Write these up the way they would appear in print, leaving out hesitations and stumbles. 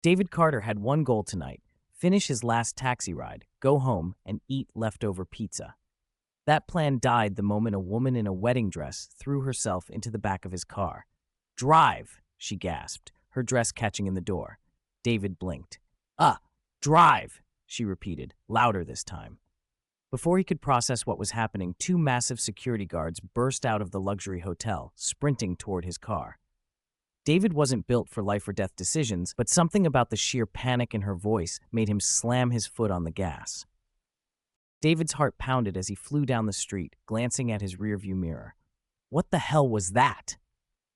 David Carter had one goal tonight: finish his last taxi ride, go home, and eat leftover pizza. That plan died the moment a woman in a wedding dress threw herself into the back of his car. "Drive!" she gasped, her dress catching in the door. David blinked. Drive!" she repeated, louder this time. Before he could process what was happening, two massive security guards burst out of the luxury hotel, sprinting toward his car. David wasn't built for life-or-death decisions, but something about the sheer panic in her voice made him slam his foot on the gas. David's heart pounded as he flew down the street, glancing at his rearview mirror. "What the hell was that?"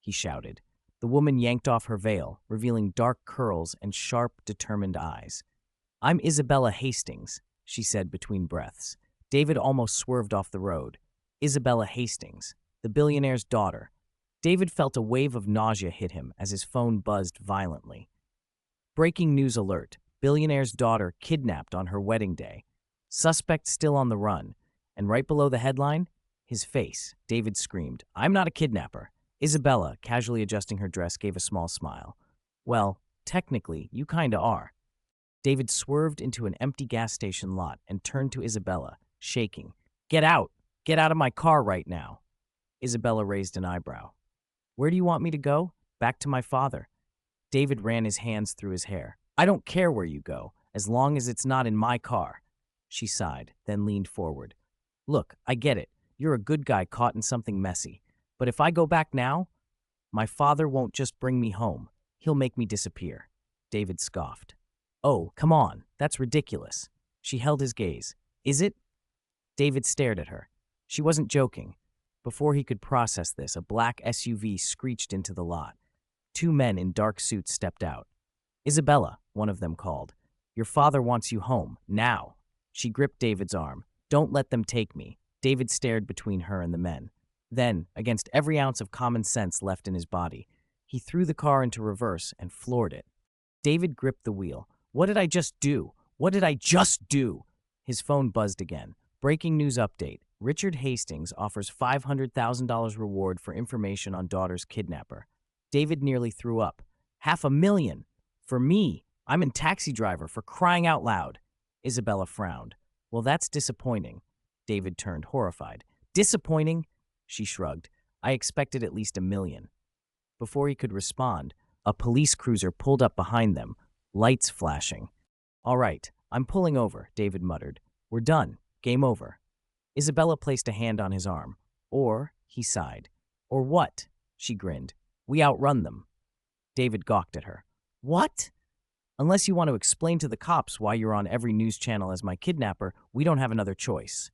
he shouted. The woman yanked off her veil, revealing dark curls and sharp, determined eyes. "I'm Isabella Hastings," she said between breaths. David almost swerved off the road. Isabella Hastings, the billionaire's daughter. David felt a wave of nausea hit him as his phone buzzed violently. Breaking news alert: billionaire's daughter kidnapped on her wedding day. Suspect still on the run. And right below the headline, his face. David screamed, "I'm not a kidnapper." Isabella, casually adjusting her dress, gave a small smile. "Well, technically, you kinda are." David swerved into an empty gas station lot and turned to Isabella, shaking. "Get out! Get out of my car right now!" Isabella raised an eyebrow. "Where do you want me to go?" "Back to my father." David ran his hands through his hair. "I don't care where you go, as long as it's not in my car." She sighed, then leaned forward. "Look, I get it. You're a good guy caught in something messy. But if I go back now, my father won't just bring me home. He'll make me disappear." David scoffed. "Oh, come on. That's ridiculous." She held his gaze. "Is it?" David stared at her. She wasn't joking. Before he could process this, a black SUV screeched into the lot. Two men in dark suits stepped out. "Isabella," one of them called. "Your father wants you home, now." She gripped David's arm. "Don't let them take me." David stared between her and the men. Then, against every ounce of common sense left in his body, he threw the car into reverse and floored it. David gripped the wheel. "What did I just do? What did I just do?" His phone buzzed again. Breaking news update. Richard Hastings offers $500,000 reward for information on daughter's kidnapper. David nearly threw up. $500,000? For me? I'm a taxi driver, for crying out loud. Isabella frowned. "Well, that's disappointing." David turned, horrified. "Disappointing?" She shrugged. "I expected at least $1 million. Before he could respond, a police cruiser pulled up behind them, lights flashing. "All right, I'm pulling over," David muttered. "We're done. Game over." Isabella placed a hand on his arm. "Or," he sighed. "Or what?" She grinned. "We outrun them." David gawked at her. "What?" "Unless you want to explain to the cops why you're on every news channel as my kidnapper, we don't have another choice."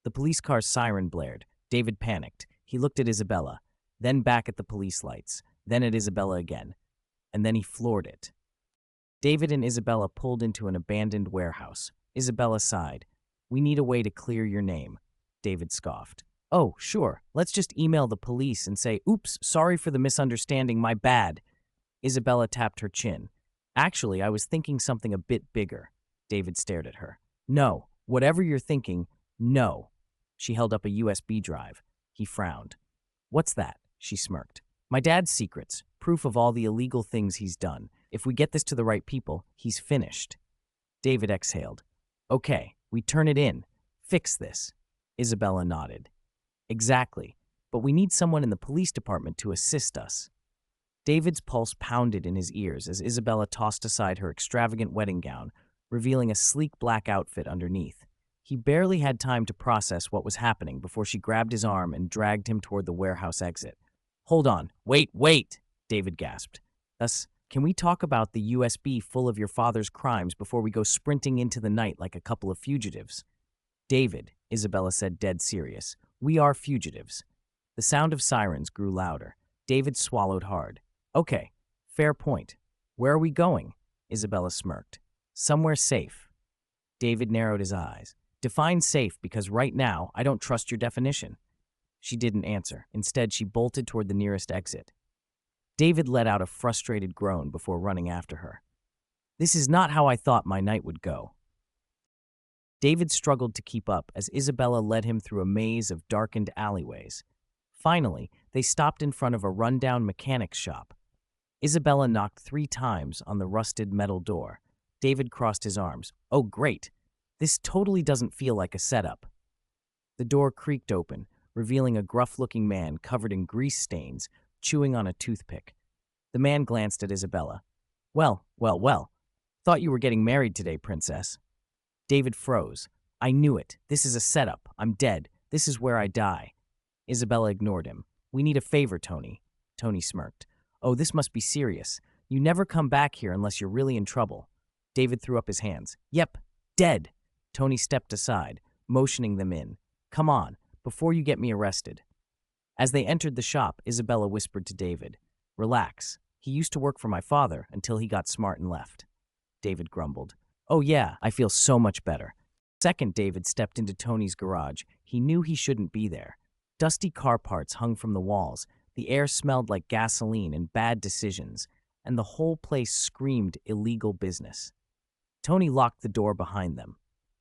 The police car's siren blared. David panicked. He looked at Isabella, then back at the police lights, then at Isabella again, and then he floored it. David and Isabella pulled into an abandoned warehouse. Isabella sighed. "We need a way to clear your name." David scoffed. "Oh, sure. Let's just email the police and say, 'Oops, sorry for the misunderstanding, my bad.'" Isabella tapped her chin. "Actually, I was thinking something a bit bigger." David stared at her. "No, whatever you're thinking, no." She held up a USB drive. He frowned. "What's that?" She smirked. "My dad's secrets, proof of all the illegal things he's done. If we get this to the right people, he's finished." David exhaled. "Okay, we turn it in. Fix this." Isabella nodded. "Exactly, but we need someone in the police department to assist us." David's pulse pounded in his ears as Isabella tossed aside her extravagant wedding gown, revealing a sleek black outfit underneath. He barely had time to process what was happening before she grabbed his arm and dragged him toward the warehouse exit. "Hold on. Wait, David gasped. Can we talk about the USB full of your father's crimes before we go sprinting into the night like a couple of fugitives?" "David," Isabella said, dead serious, "we are fugitives." The sound of sirens grew louder. David swallowed hard. "Okay, fair point. Where are we going?" Isabella smirked. "Somewhere safe." David narrowed his eyes. "Define safe, because right now I don't trust your definition." She didn't answer. Instead, she bolted toward the nearest exit. David let out a frustrated groan before running after her. "This is not how I thought my night would go." David struggled to keep up as Isabella led him through a maze of darkened alleyways. Finally, they stopped in front of a rundown mechanic's shop. Isabella knocked 3 times on the rusted metal door. David crossed his arms. Oh, great. This totally doesn't feel like a setup. The door creaked open, revealing a gruff-looking man covered in grease stains, chewing on a toothpick. The man glanced at Isabella. Well, well, well. Thought you were getting married today, princess. David froze. I knew it. This is a setup. I'm dead. This is where I die. Isabella ignored him. We need a favor, Tony. Tony smirked. Oh, this must be serious. You never come back here unless you're really in trouble. David threw up his hands. Yep, dead. Tony stepped aside, motioning them in. Come on, before you get me arrested. As they entered the shop, Isabella whispered to David. Relax. He used to work for my father until he got smart and left. David grumbled. Oh yeah, I feel so much better. Second, David stepped into Tony's garage. He knew he shouldn't be there. Dusty car parts hung from the walls. The air smelled like gasoline and bad decisions, and the whole place screamed illegal business. Tony locked the door behind them.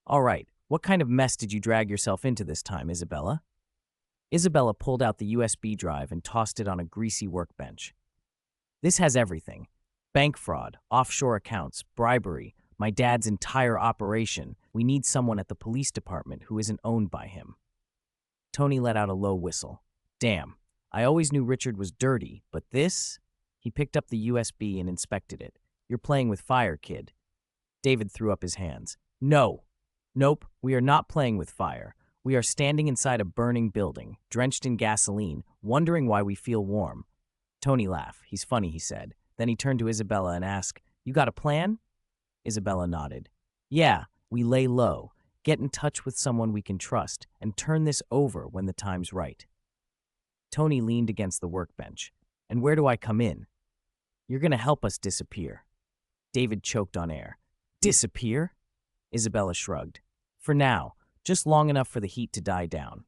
All right, what kind of mess did you drag yourself into this time, Isabella? Isabella pulled out the USB drive and tossed it on a greasy workbench. This has everything. Bank fraud, offshore accounts, bribery, my dad's entire operation. We need someone at the police department who isn't owned by him. Tony let out a low whistle. Damn, I always knew Richard was dirty, but this? He picked up the USB and inspected it. You're playing with fire, kid. David threw up his hands. No. Nope, we are not playing with fire. We are standing inside a burning building, drenched in gasoline, wondering why we feel warm. Tony laughed. He's funny, he said. Then he turned to Isabella and asked, You got a plan? Isabella nodded. Yeah, we lay low, get in touch with someone we can trust, and turn this over when the time's right. Tony leaned against the workbench. And where do I come in? You're going to help us disappear. David choked on air. Disappear? Isabella shrugged. For now, just long enough for the heat to die down.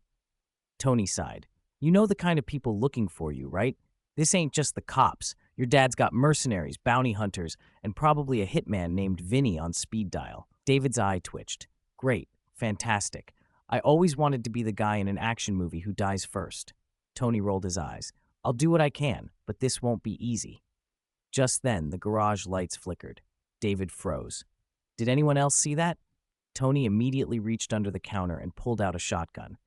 Tony sighed. You know the kind of people looking for you, right? This ain't just the cops. Your dad's got mercenaries, bounty hunters, and probably a hitman named Vinny on speed dial. David's eye twitched. Great. Fantastic. I always wanted to be the guy in an action movie who dies first. Tony rolled his eyes. I'll do what I can, but this won't be easy. Just then, the garage lights flickered. David froze. Did anyone else see that? Tony immediately reached under the counter and pulled out a shotgun.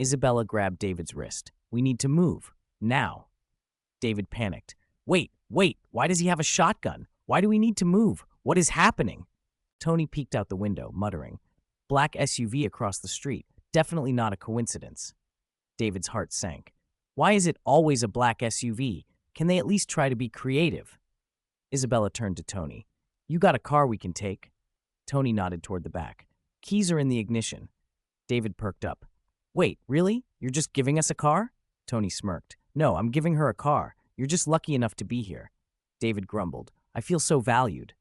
Isabella grabbed David's wrist. We need to move. Now. David panicked. Wait, why does he have a shotgun? Why do we need to move? What is happening? Tony peeked out the window, muttering. Black SUV across the street. Definitely not a coincidence. David's heart sank. Why is it always a black SUV? Can they at least try to be creative? Isabella turned to Tony. You got a car we can take? Tony nodded toward the back. Keys are in the ignition. David perked up. Wait, really? You're just giving us a car? Tony smirked. No, I'm giving her a car. You're just lucky enough to be here. David grumbled. I feel so valued.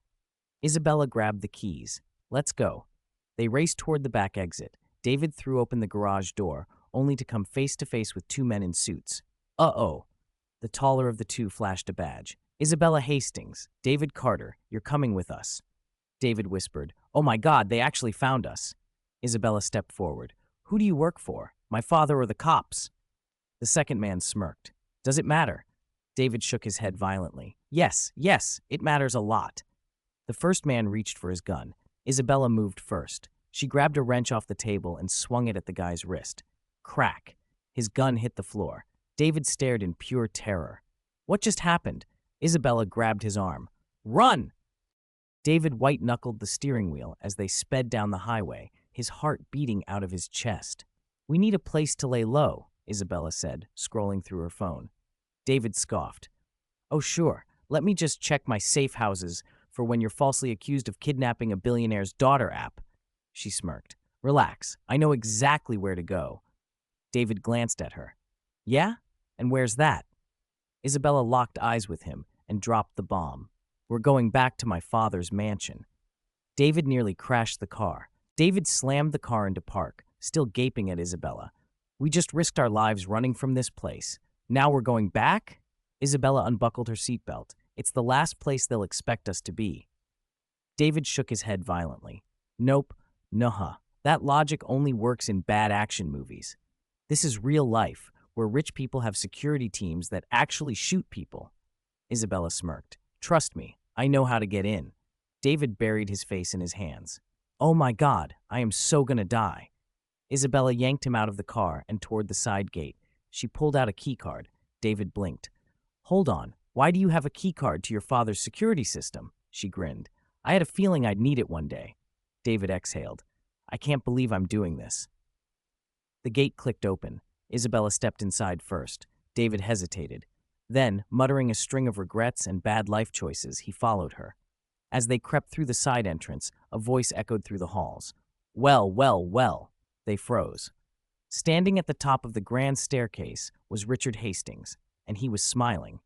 Isabella grabbed the keys. Let's go. They raced toward the back exit. David threw open the garage door, only to come face to face with 2 men in suits. Uh-oh. The taller of the two flashed a badge. Isabella Hastings. David Carter. You're coming with us. David whispered. Oh my God, they actually found us. Isabella stepped forward. Who do you work for? My father or the cops? The second man smirked. Does it matter? David shook his head violently. Yes, it matters a lot. The first man reached for his gun. Isabella moved first. She grabbed a wrench off the table and swung it at the guy's wrist. Crack. His gun hit the floor. David stared in pure terror. What just happened? Isabella grabbed his arm. Run! David white-knuckled the steering wheel as they sped down the highway, his heart beating out of his chest. We need a place to lay low, Isabella said, scrolling through her phone. David scoffed. Oh, sure. Let me just check my safe houses for when you're falsely accused of kidnapping a billionaire's daughter app. She smirked. Relax. I know exactly where to go. David glanced at her. Yeah? And where's that? Isabella locked eyes with him and dropped the bomb. We're going back to my father's mansion. David nearly crashed the car. David slammed the car into park, still gaping at Isabella. We just risked our lives running from this place. Now we're going back? Isabella unbuckled her seatbelt. It's the last place they'll expect us to be. David shook his head violently. Nope. Nuh-uh. That logic only works in bad action movies. This is real life, where rich people have security teams that actually shoot people. Isabella smirked. Trust me, I know how to get in. David buried his face in his hands. Oh my God, I am so gonna die. Isabella yanked him out of the car and toward the side gate. She pulled out a keycard. David blinked. Hold on, why do you have a keycard to your father's security system? She grinned. I had a feeling I'd need it one day. David exhaled. I can't believe I'm doing this. The gate clicked open. Isabella stepped inside first. David hesitated. Then, muttering a string of regrets and bad life choices, he followed her. As they crept through the side entrance, a voice echoed through the halls. Well, well, well. They froze. Standing at the top of the grand staircase was Richard Hastings, and he was smiling.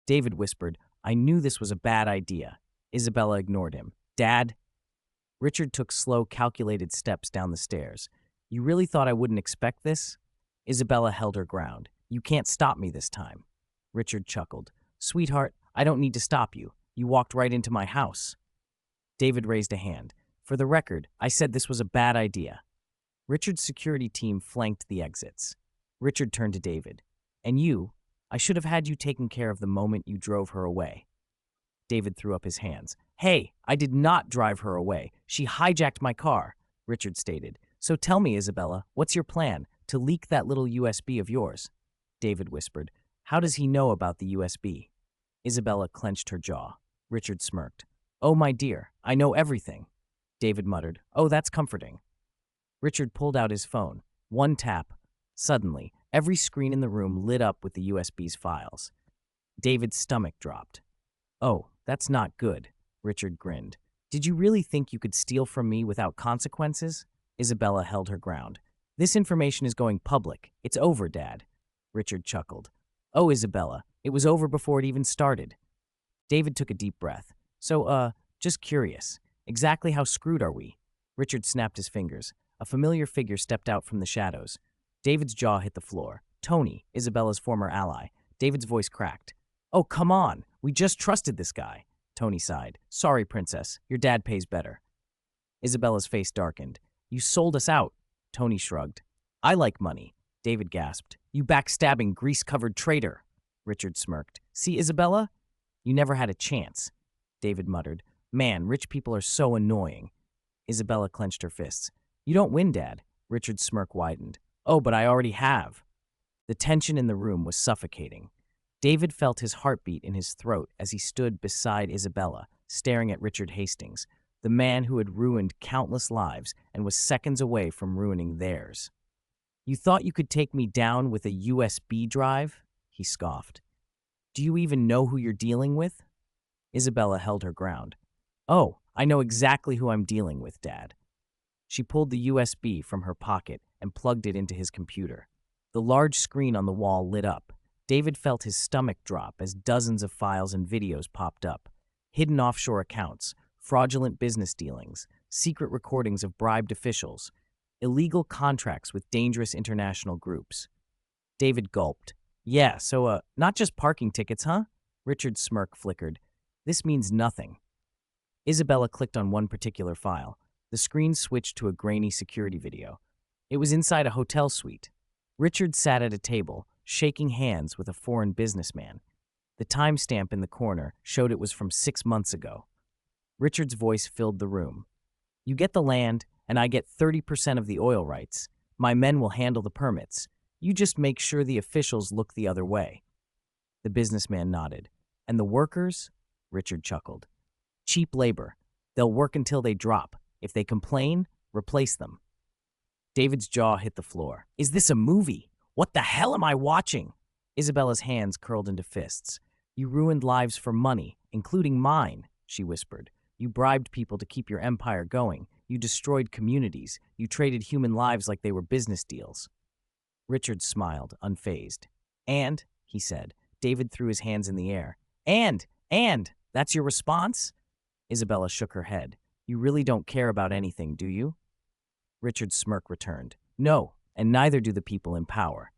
David whispered, I knew this was a bad idea. Isabella ignored him. Dad? Richard took slow, calculated steps down the stairs. You really thought I wouldn't expect this? Isabella held her ground. You can't stop me this time. Richard chuckled. Sweetheart, I don't need to stop you. You walked right into my house. David raised a hand. For the record, I said this was a bad idea. Richard's security team flanked the exits. Richard turned to David. And you? I should have had you taken care of the moment you drove her away. David threw up his hands. Hey, I did not drive her away. She hijacked my car, Richard stated. So tell me, Isabella, what's your plan? To leak that little USB of yours? David whispered. How does he know about the USB? Isabella clenched her jaw. Richard smirked. Oh, my dear, I know everything. David muttered. Oh, that's comforting. Richard pulled out his phone. One tap. Suddenly, every screen in the room lit up with the USB's files. David's stomach dropped. Oh, that's not good, Richard grinned. Did you really think you could steal from me without consequences? Isabella held her ground. This information is going public. It's over, Dad. Richard chuckled. Oh, Isabella, it was over before it even started. David took a deep breath. So, just curious. Exactly how screwed are we? Richard snapped his fingers. A familiar figure stepped out from the shadows. David's jaw hit the floor. Tony, Isabella's former ally. David's voice cracked. Oh, come on. We just trusted this guy. Tony sighed. Sorry, Princess. Your dad pays better. Isabella's face darkened. You sold us out. Tony shrugged. I like money. David gasped. You backstabbing, grease-covered traitor. Richard smirked. See, Isabella? You never had a chance. David muttered. Man, rich people are so annoying. Isabella clenched her fists. You don't win, Dad. Richard's smirk widened. Oh, but I already have. The tension in the room was suffocating. David felt his heartbeat in his throat as he stood beside Isabella, staring at Richard Hastings, the man who had ruined countless lives and was seconds away from ruining theirs. You thought you could take me down with a USB drive? He scoffed. Do you even know who you're dealing with? Isabella held her ground. Oh, I know exactly who I'm dealing with, Dad. She pulled the USB from her pocket and plugged it into his computer. The large screen on the wall lit up. David felt his stomach drop as dozens of files and videos popped up. Hidden offshore accounts, fraudulent business dealings, secret recordings of bribed officials, illegal contracts with dangerous international groups. David gulped. Yeah, so, not just parking tickets, huh? Richard's smirk flickered. This means nothing. Isabella clicked on one particular file. The screen switched to a grainy security video. It was inside a hotel suite. Richard sat at a table, shaking hands with a foreign businessman. The timestamp in the corner showed it was from 6 months ago. Richard's voice filled the room. You get the land, and I get 30% of the oil rights. My men will handle the permits. You just make sure the officials look the other way. The businessman nodded. And the workers? Richard chuckled. Cheap labor. They'll work until they drop. If they complain, replace them. David's jaw hit the floor. Is this a movie? What the hell am I watching? Isabella's hands curled into fists. You ruined lives for money, including mine, she whispered. You bribed people to keep your empire going. You destroyed communities. You traded human lives like they were business deals. Richard smiled, unfazed. And, he said. David threw his hands in the air. And, that's your response? Isabella shook her head. You really don't care about anything, do you? Richard's smirk returned. No, and neither do the people in power.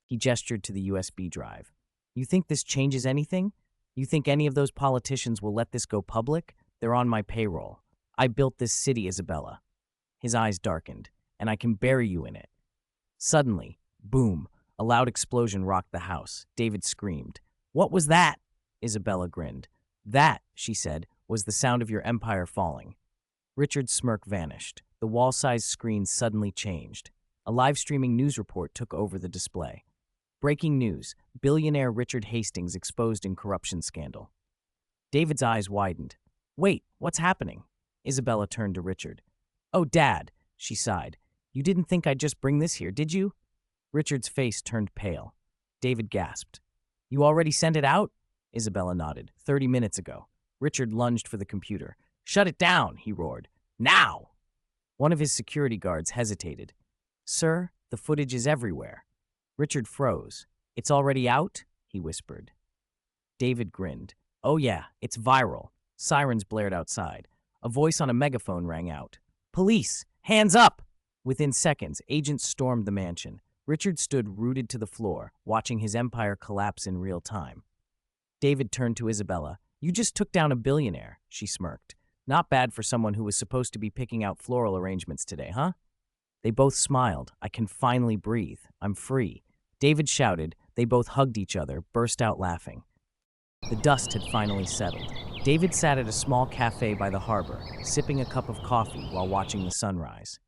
He gestured to the USB drive. You think this changes anything? You think any of those politicians will let this go public? They're on my payroll. I built this city, Isabella. His eyes darkened. And I can bury you in it. Suddenly, boom, a loud explosion rocked the house. David screamed. What was that? Isabella grinned. That, she said, was the sound of your empire falling. Richard's smirk vanished. The wall-sized screen suddenly changed. A live-streaming news report took over the display. Breaking news: billionaire Richard Hastings exposed in corruption scandal. David's eyes widened. Wait, what's happening? Isabella turned to Richard. Oh, Dad, she sighed. You didn't think I'd just bring this here, did you? Richard's face turned pale. David gasped. You already sent it out? Isabella nodded. 30 minutes ago. Richard lunged for the computer. Shut it down, he roared. Now! One of his security guards hesitated. Sir, the footage is everywhere. Richard froze. It's already out? He whispered. David grinned. Oh yeah, it's viral. Sirens blared outside. A voice on a megaphone rang out. Police! Hands up! Within seconds, agents stormed the mansion. Richard stood rooted to the floor, watching his empire collapse in real time. David turned to Isabella. You just took down a billionaire, she smirked. Not bad for someone who was supposed to be picking out floral arrangements today, huh? They both smiled. I can finally breathe. I'm free. David shouted. They both hugged each other, burst out laughing. The dust had finally settled. David sat at a small cafe by the harbor, sipping a cup of coffee while watching the sunrise.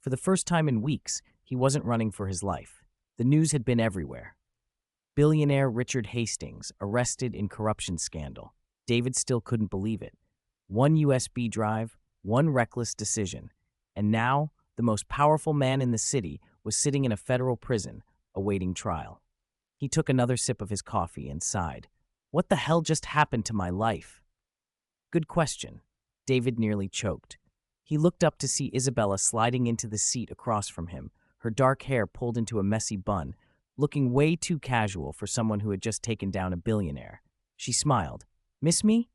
For the first time in weeks, he wasn't running for his life. The news had been everywhere. Billionaire Richard Hastings arrested in corruption scandal. David still couldn't believe it. One USB drive, one reckless decision. And now, the most powerful man in the city was sitting in a federal prison, awaiting trial. He took another sip of his coffee and sighed. What the hell just happened to my life? Good question. David nearly choked. He looked up to see Isabella sliding into the seat across from him, her dark hair pulled into a messy bun, looking way too casual for someone who had just taken down a billionaire. She smiled. Miss me?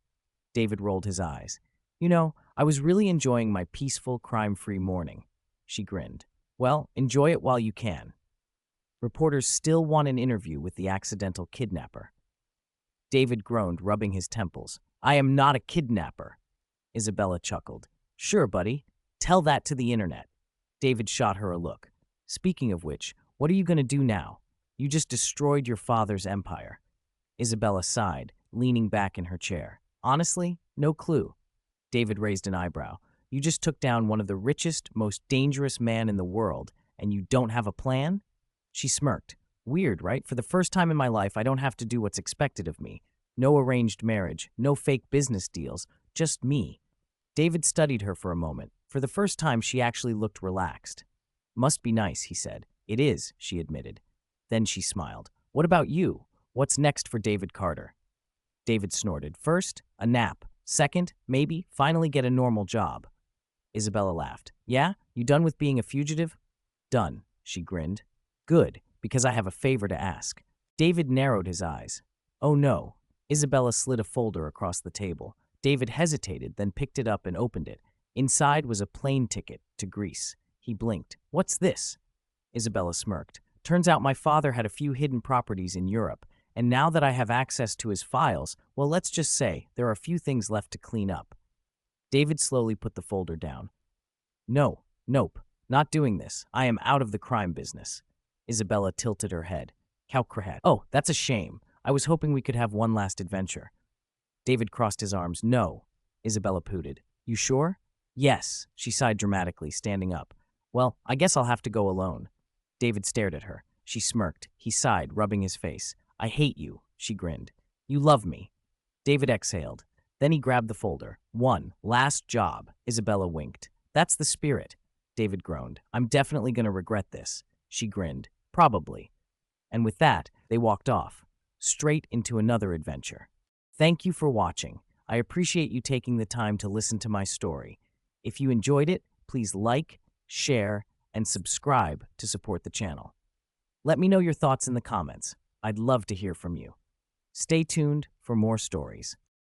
David rolled his eyes. You know, I was really enjoying my peaceful, crime-free morning. She grinned. Well, enjoy it while you can. Reporters still want an interview with the accidental kidnapper. David groaned, rubbing his temples. I am not a kidnapper. Isabella chuckled. Sure, buddy. Tell that to the internet. David shot her a look. Speaking of which, what are you going to do now? You just destroyed your father's empire. Isabella sighed, leaning back in her chair. Honestly, no clue. David raised an eyebrow. You just took down one of the richest, most dangerous men in the world, and you don't have a plan? She smirked. Weird, right? For the first time in my life, I don't have to do what's expected of me. No arranged marriage, no fake business deals, just me. David studied her for a moment. For the first time, she actually looked relaxed. Must be nice, he said. It is, she admitted. Then she smiled. What about you? What's next for David Carter? David snorted. First, a nap. Second, maybe, finally get a normal job. Isabella laughed. Yeah? You done with being a fugitive? Done, she grinned. Good, because I have a favor to ask. David narrowed his eyes. Oh no. Isabella slid a folder across the table. David hesitated, then picked it up and opened it. Inside was a plane ticket to Greece. He blinked. What's this? Isabella smirked. Turns out my father had a few hidden properties in Europe, and now that I have access to his files, well, let's just say there are a few things left to clean up. David slowly put the folder down. Nope, not doing this. I am out of the crime business. Isabella tilted her head. Kaukrahat. Oh, that's a shame. I was hoping we could have one last adventure. David crossed his arms. No, Isabella pooted. You sure? Yes, she sighed dramatically, standing up. Well, I guess I'll have to go alone. David stared at her. She smirked. He sighed, rubbing his face. I hate you, she grinned. You love me. David exhaled. Then he grabbed the folder. One, last job. Isabella winked. That's the spirit. David groaned. I'm definitely going to regret this. She grinned. Probably. And with that, they walked off, straight into another adventure. Thank you for watching. I appreciate you taking the time to listen to my story. If you enjoyed it, please like, share, and subscribe to support the channel. Let me know your thoughts in the comments. I'd love to hear from you. Stay tuned for more stories.